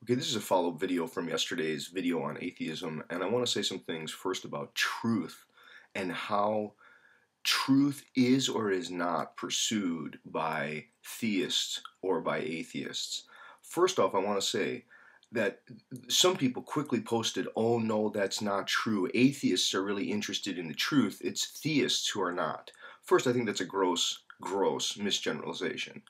Okay, this is a follow-up video from yesterday's video on atheism, and I want to say some things first about truth and how truth is or is not pursued by theists or by atheists. First off, I want to say that some people quickly posted, oh no, that's not true. Atheists are really interested in the truth. It's theists who are not. First, I think that's a gross misgeneralization.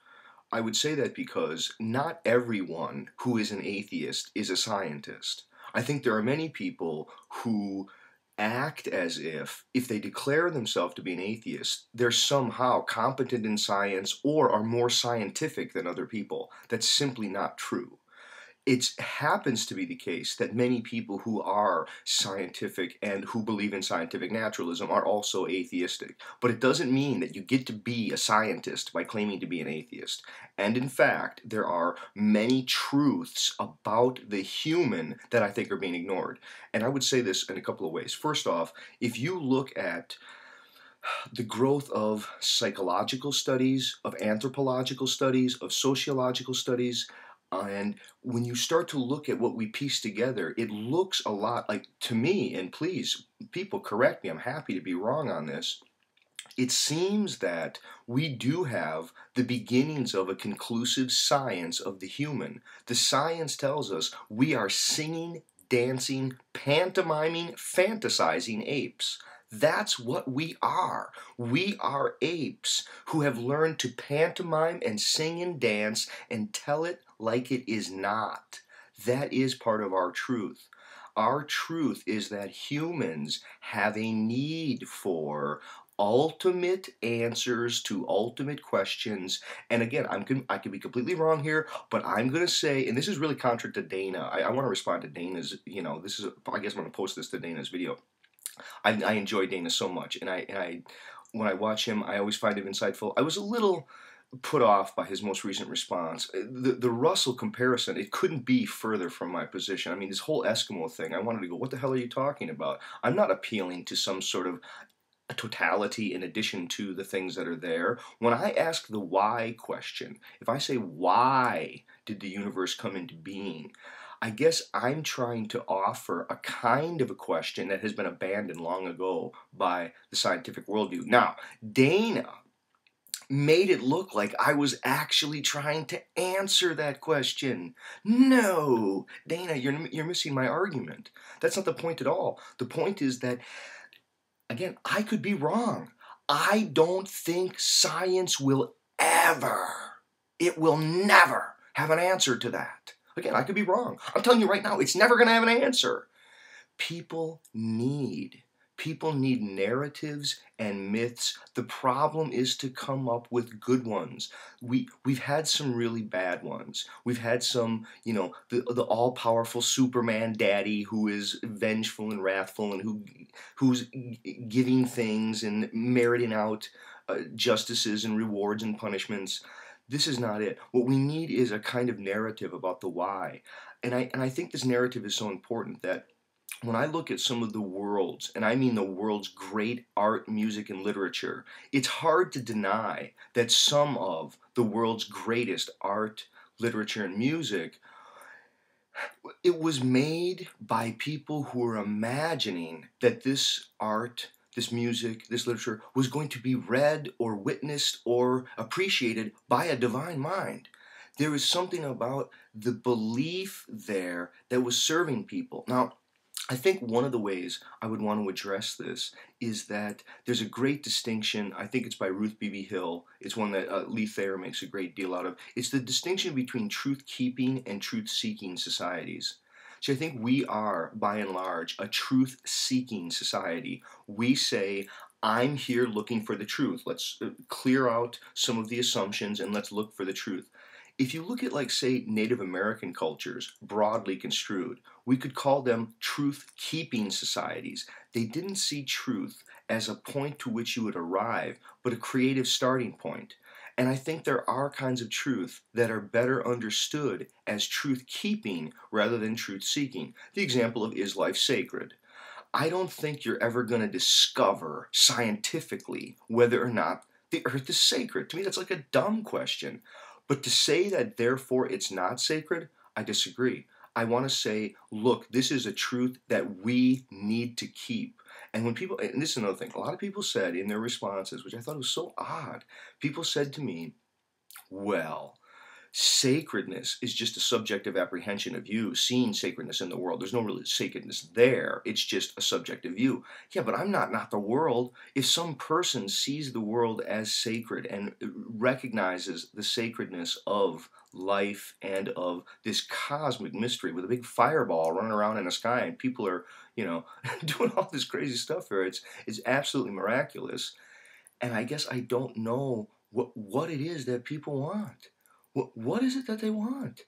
I would say that because not everyone who is an atheist is a scientist. I think there are many people who act as if they declare themselves to be an atheist, they're somehow competent in science or are more scientific than other people. That's simply not true. It happens to be the case that many people who are scientific and who believe in scientific naturalism are also atheistic. But it doesn't mean that you get to be a scientist by claiming to be an atheist. And in fact, there are many truths about the human that I think are being ignored. And I would say this in a couple of ways. First off, if you look at the growth of psychological studies, of anthropological studies, of sociological studies, and when you start to look at what we piece together, it looks a lot like, to me, and please, people correct me, I'm happy to be wrong on this, it seems that we do have the beginnings of a conclusive science of the human. The science tells us we are singing, dancing, pantomiming, fantasizing apes. That's what we are. We are apes who have learned to pantomime and sing and dance and tell it like it is not. That is part of our truth. Our truth is that humans have a need for ultimate answers to ultimate questions. And again, I could be completely wrong here, but I'm going to say, and this is really contrary to Dana. I want to respond to Dana's, this is, I guess I'm going to post this to Dana's video. I enjoy Dana so much, and I when I watch him, I always find him insightful. I was a little put off by his most recent response. The Russell comparison, it couldn't be further from my position. I mean, this whole Eskimo thing, I wanted to go, what the hell are you talking about? I'm not appealing to some sort of a totality in addition to the things that are there. When I ask the why question, if I say, why did the universe come into being? I guess I'm trying to offer a kind of a question that has been abandoned long ago by the scientific worldview. Now, Dana made it look like I was actually trying to answer that question. No, Dana, you're missing my argument. That's not the point at all. The point is that, again, I could be wrong. I don't think science will ever, it will never have an answer to that. Again, I could be wrong. I'm telling you right now, it's never going to have an answer. People need narratives and myths. The problem is to come up with good ones. We've had some really bad ones. We've had some, the all-powerful Superman daddy who is vengeful and wrathful and who's giving things and meriting out justices and rewards and punishments. This is not it. What we need is a kind of narrative about the why. And I think this narrative is so important that when I look at some of the world's, and I mean the world's great art, music, and literature, it's hard to deny that some of the world's greatest art, literature, and music, it was made by people who were imagining that this art, this music, this literature was going to be read or witnessed or appreciated by a divine mind. There is something about the belief there that was serving people. Now, I think one of the ways I would want to address this is that there's a great distinction. I think it's by Ruth B.B. Hill. It's one that Lee Thayer makes a great deal out of. It's the distinction between truth-keeping and truth-seeking societies. So I think we are, by and large, a truth-seeking society. We say, I'm here looking for the truth. Let's clear out some of the assumptions and let's look for the truth. If you look at, like, say, Native American cultures, broadly construed, we could call them truth-keeping societies. They didn't see truth as a point to which you would arrive, but a creative starting point. And I think there are kinds of truth that are better understood as truth-keeping rather than truth-seeking. The example of, is life sacred? I don't think you're ever going to discover scientifically whether or not the earth is sacred. To me, that's like a dumb question. But to say that therefore it's not sacred, I disagree. I want to say, look, this is a truth that we need to keep. And when people, and this is another thing, a lot of people said in their responses, which I thought was so odd, people said to me, well, sacredness is just a subjective apprehension of you seeing sacredness in the world. There's no really sacredness there. It's just a subjective view. Yeah, but I'm not the world. If some person sees the world as sacred and recognizes the sacredness of life and of this cosmic mystery with a big fireball running around in the sky and people are, doing all this crazy stuff here, it's absolutely miraculous. And I guess I don't know what it is that people want. What is it that they want?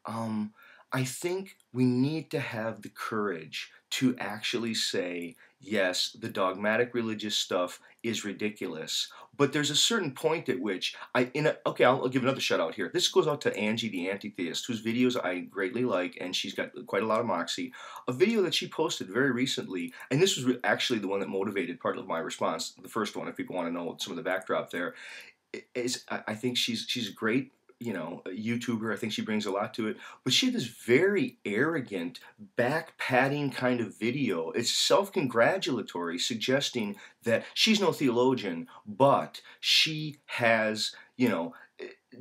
I think we need to have the courage to actually say, yes, the dogmatic religious stuff is ridiculous, but there's a certain point at which okay, I'll give another shout out here. This goes out to Angie, the Anti-Theist, whose videos I greatly like, and she's got quite a lot of moxie. A video that she posted very recently, and this was actually the one that motivated part of my response, the first one, if people want to know some of the backdrop there, is I think she's a great, a YouTuber. I think she brings a lot to it. But she had this very arrogant, back-patting kind of video. It's self-congratulatory, suggesting that she's no theologian, but she has,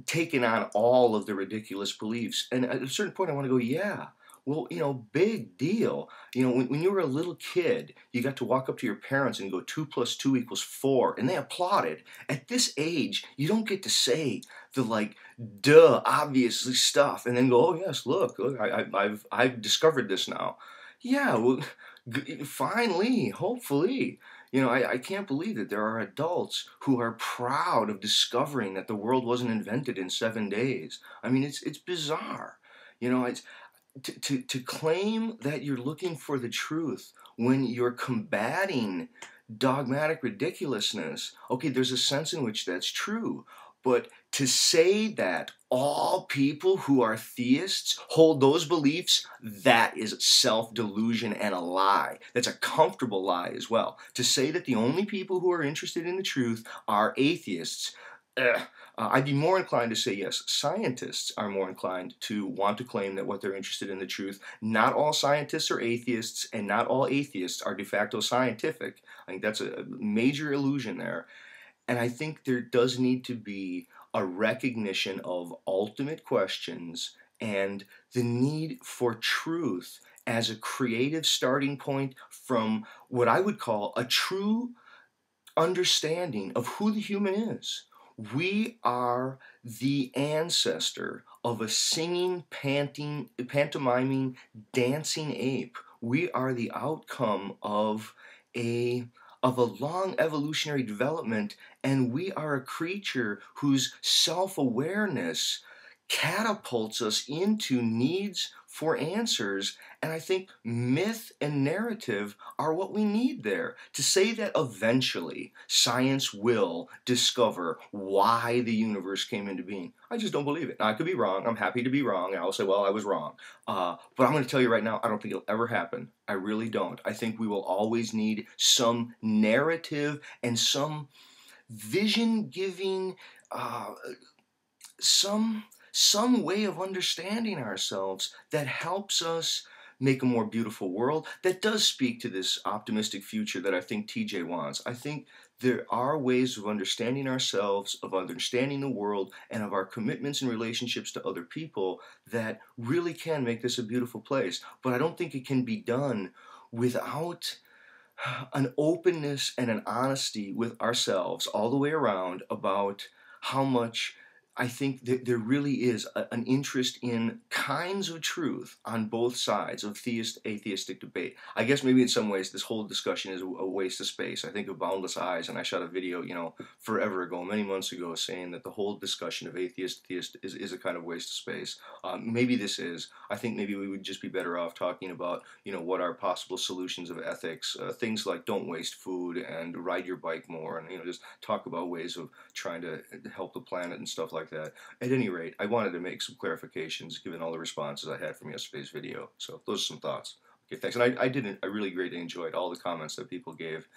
taken on all of the ridiculous beliefs. And at a certain point, I want to go, yeah. Well, big deal. When you were a little kid, you got to walk up to your parents and go 2 + 2 = 4, and they applauded. At this age, you don't get to say the duh, obviously stuff, and then go, oh yes, look, I've discovered this now. Yeah, well, finally, hopefully. I can't believe that there are adults who are proud of discovering that the world wasn't invented in 7 days. I mean, it's bizarre. It's to claim that you're looking for the truth when you're combating dogmatic ridiculousness, okay, there's a sense in which that's true. But to say that all people who are theists hold those beliefs, that is self-delusion and a lie. That's a comfortable lie as well. To say that the only people who are interested in the truth are atheists, I'd be more inclined to say yes, scientists are more inclined to want to claim that what they're interested in the truth. Not all scientists are atheists, and not all atheists are de facto scientific. I think that's a major illusion there. And I think there does need to be a recognition of ultimate questions and the need for truth as a creative starting point from what I would call a true understanding of who the human is. We are the ancestor of a singing, pantomiming, dancing ape. We are the outcome of a long evolutionary development, and we are a creature whose self-awareness catapults us into needs for answers. And I think myth and narrative are what we need there. To say that eventually science will discover why the universe came into being, I just don't believe it. Now, I could be wrong. I'm happy to be wrong. I'll say, well, I was wrong. But I'm going to tell you right now, I don't think it'll ever happen. I really don't. I think we will always need some narrative and some vision-giving, some way of understanding ourselves that helps us make a more beautiful world, that does speak to this optimistic future that I think TJ wants. I think there are ways of understanding ourselves, of understanding the world, and of our commitments and relationships to other people that really can make this a beautiful place. But I don't think it can be done without an openness and an honesty with ourselves all the way around about how much I think that there really is an interest in kinds of truth on both sides of theist-atheistic debate. I guess maybe in some ways this whole discussion is a waste of space. I think of Boundless Eyes, and I shot a video, forever ago, many months ago, saying that the whole discussion of atheist-theist is a kind of waste of space. Maybe this is. I think maybe we would just be better off talking about, what are possible solutions of ethics, things like don't waste food and ride your bike more, and just talk about ways of trying to help the planet and stuff like that. At any rate, I wanted to make some clarifications given all the responses I had from yesterday's video. So those are some thoughts. Okay, thanks. And I really greatly enjoyed all the comments that people gave